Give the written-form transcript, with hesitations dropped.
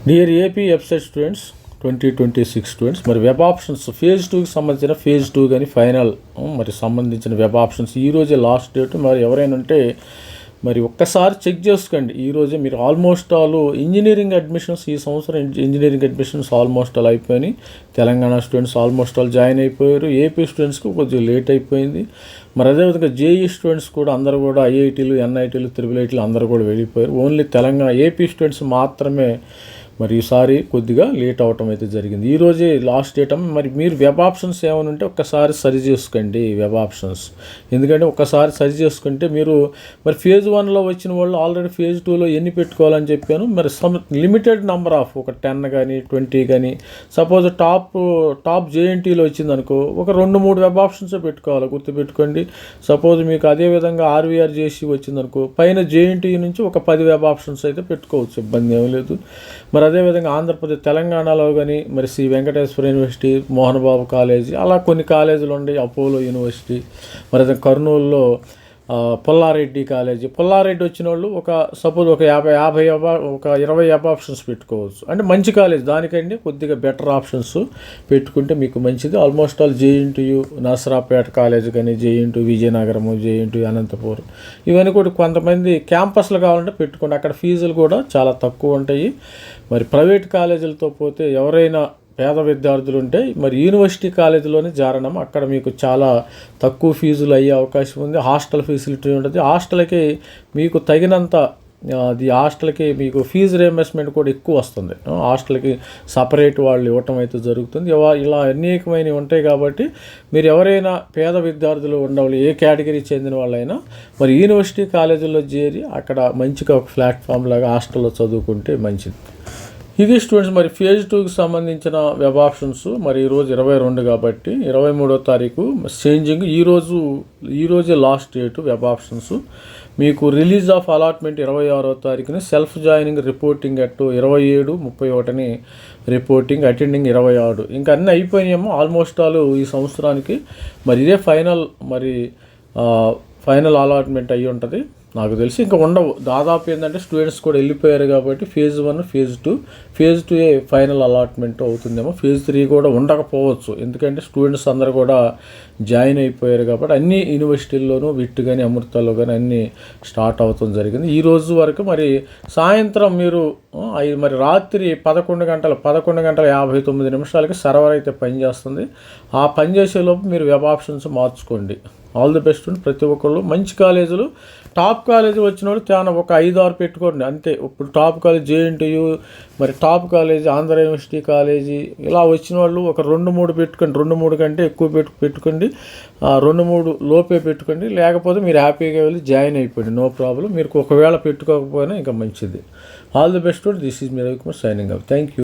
Dear AP website students 2026 students, మరి web options phase 2కి సంబంధించిన ఫేజ్ 2 కానీ ఫైనల్ మరి సంబంధించిన వెబ్ ఆప్షన్స్ ఈరోజే లాస్ట్ డేట్. మరి ఎవరైనా ఉంటే మరి ఒక్కసారి చెక్ చేసుకోండి. ఈరోజే మీరు ఆల్మోస్ట్ ఆల్ ఇంజనీరింగ్ అడ్మిషన్స్ ఈ సంవత్సరం ఇంజనీరింగ్ అడ్మిషన్స్ ఆల్మోస్ట్ ఆల్ అయిపోయినాయి. Telangana students almost all join అయిపోయారు. ఏపీ స్టూడెంట్స్కి కొంచెం లేట్ అయిపోయింది. మరి అదేవిధంగా జేఈ స్టూడెంట్స్ కూడా అందరూ కూడా ఐఐటీలు, ఎన్ఐటీలు, త్రిబుల్ ఐటీలు అందరూ కూడా వెళ్ళిపోయారు. ఓన్లీ తెలంగాణ ఏపీ స్టూడెంట్స్ మాత్రమే మరి ఈసారి కొద్దిగా లేట్ అవటం అయితే జరిగింది. ఈరోజే లాస్ట్ డేట్. మరి మీరు వెబ్ ఆప్షన్స్ ఏమైనా ఉంటే ఒక్కసారి సరి చేసుకోండి వెబ్ ఆప్షన్స్. ఎందుకంటే ఒక్కసారి సరి చేసుకుంటే మీరు మరి ఫేజ్ 1లో వచ్చిన వాళ్ళు ఆల్రెడీ ఫేజ్ 2లో ఎన్ని పెట్టుకోవాలని చెప్పాను. మరి లిమిటెడ్ నెంబర్ ఆఫ్ ఒక 10 కానీ 20 కానీ సపోజ్ టాప్ జేఎన్టీలో వచ్చిందనుకో ఒక 2-3 వెబ్ ఆప్షన్స్ పెట్టుకోవాలి, గుర్తుపెట్టుకోండి. సపోజ్ మీకు అదేవిధంగా ఆర్వీఆర్ జేసీ వచ్చిందనుకో పైన జేఎన్టీ నుంచి ఒక 10 వెబ్ ఆప్షన్స్ అయితే పెట్టుకోవచ్చు, ఇబ్బంది ఏమీ లేదు. మరి అదేవిధంగా ఆంధ్రప్రదేశ్ తెలంగాణలో కానీ మరి శ్రీ వెంకటేశ్వర యూనివర్సిటీ, మోహన్ బాబు కాలేజీ, అలా కొన్ని కాలేజీలు ఉన్నాయి, అపోలో యూనివర్సిటీ, మరి అదే కర్నూలులో పుల్లారెడ్డి కాలేజీ. పుల్లారెడ్డి వచ్చిన వాళ్ళు ఒక సపోజ్ ఒక 20 వెబ్ ఆప్షన్స్ పెట్టుకోవచ్చు. అంటే మంచి కాలేజ్, దానికంటే కొద్దిగా బెటర్ ఆప్షన్స్ పెట్టుకుంటే మీకు మంచిది. Almost all JNTU Narasaraopet college కానీ, జేఎన్టీయు విజయనగరము, జేఎన్టీయు అనంతపురం, ఇవన్నీ కూడా కొంతమంది క్యాంపస్లు కావాలంటే పెట్టుకోండి. అక్కడ ఫీజులు కూడా చాలా తక్కువ ఉంటాయి. మరి ప్రైవేట్ కాలేజీలతో పోతే ఎవరైనా పేద విద్యార్థులు ఉంటే మరి యూనివర్సిటీ కాలేజీలోనే జారణం. అక్కడ మీకు చాలా తక్కువ ఫీజులు అయ్యే అవకాశం ఉంది. హాస్టల్ ఫెసిలిటీ ఉంటుంది. హాస్టల్కి మీకు తగినంత హాస్టల్కి మీకు ఫీజు రియంబర్స్మెంట్ కూడా ఎక్కువ వస్తుంది. హాస్టల్కి సపరేట్ వాళ్ళు ఇవ్వటం అయితే జరుగుతుంది. ఇలా అనేకమైనవి ఉంటాయి. కాబట్టి మీరు ఎవరైనా పేద విద్యార్థులు ఉండవాలి, ఏ కేటగిరీ చెందిన వాళ్ళైనా మరి యూనివర్సిటీ కాలేజీల్లో చేరి అక్కడ మంచిగా ఒక ప్లాట్ఫామ్ లాగా హాస్టల్లో చదువుకుంటే మంచిది. ఇది స్టూడెంట్స్ మరి ఫేజ్ 2కి సంబంధించిన వెబ్ ఆప్షన్స్. మరి ఈరోజు 22 కాబట్టి 23వ తారీఖు చేంజింగ్. ఈరోజే లాస్ట్ డేటు వెబ్ ఆప్షన్స్. మీకు రిలీజ్ ఆఫ్ అలాట్మెంట్ 26వ తారీఖుని, self joining reporting at 27-31 reporting, attending 26. ఇంకా అన్నీ అయిపోయినాయేమో ఆల్మోస్ట్ ఆల్ ఈ సంవత్సరానికి. మరి ఇదే ఫైనల్ అలాట్మెంట్ అయ్యి ఉంటుంది నాకు తెలిసి. ఇంకా ఉండవు దాదాపు. ఏంటంటే స్టూడెంట్స్ కూడా వెళ్ళిపోయారు కాబట్టి ఫేజ్ 1, ఫేజ్ 2 ఫైనల్ అలాట్మెంట్ అవుతుందేమో. ఫేజ్ 3 కూడా ఉండకపోవచ్చు, ఎందుకంటే స్టూడెంట్స్ అందరూ కూడా జాయిన్ అయిపోయారు కాబట్టి. అన్ని యూనివర్సిటీల్లోనూ విట్ కానీ అమృతాల్లో కానీ అన్నీ స్టార్ట్ అవుతాం జరిగింది. ఈ రోజు వరకు మరి సాయంత్రం మీరు మరి రాత్రి 11:59 సర్వర్ అయితే పనిచేస్తుంది. ఆ పనిచేసేలోపు మీరు వెబ్ ఆప్షన్స్ మార్చుకోండి. All the best. ప్రతి ఒక్కళ్ళు మంచి కాలేజీలు, టాప్ కాలేజీ వచ్చిన వాళ్ళు చాలా ఒక 5-6 పెట్టుకోండి అంతే. ఇప్పుడు టాప్ కాలేజ్ జేఎన్టీయు, మరి top college Andhra university college, ఇలా వచ్చిన వాళ్ళు ఒక 2-3 పెట్టుకోండి. 2-3 కంటే ఎక్కువ పెట్టుకోండి, 2-3 లోపే పెట్టుకోండి. లేకపోతే మీరు హ్యాపీగా వెళ్ళి జాయిన్ అయిపోండి, నో ప్రాబ్లం. మీరు ఒకవేళ పెట్టుకోకపోయినా ఇంకా మంచిది. All the best. This is me Ravikumar signing off. Thank you.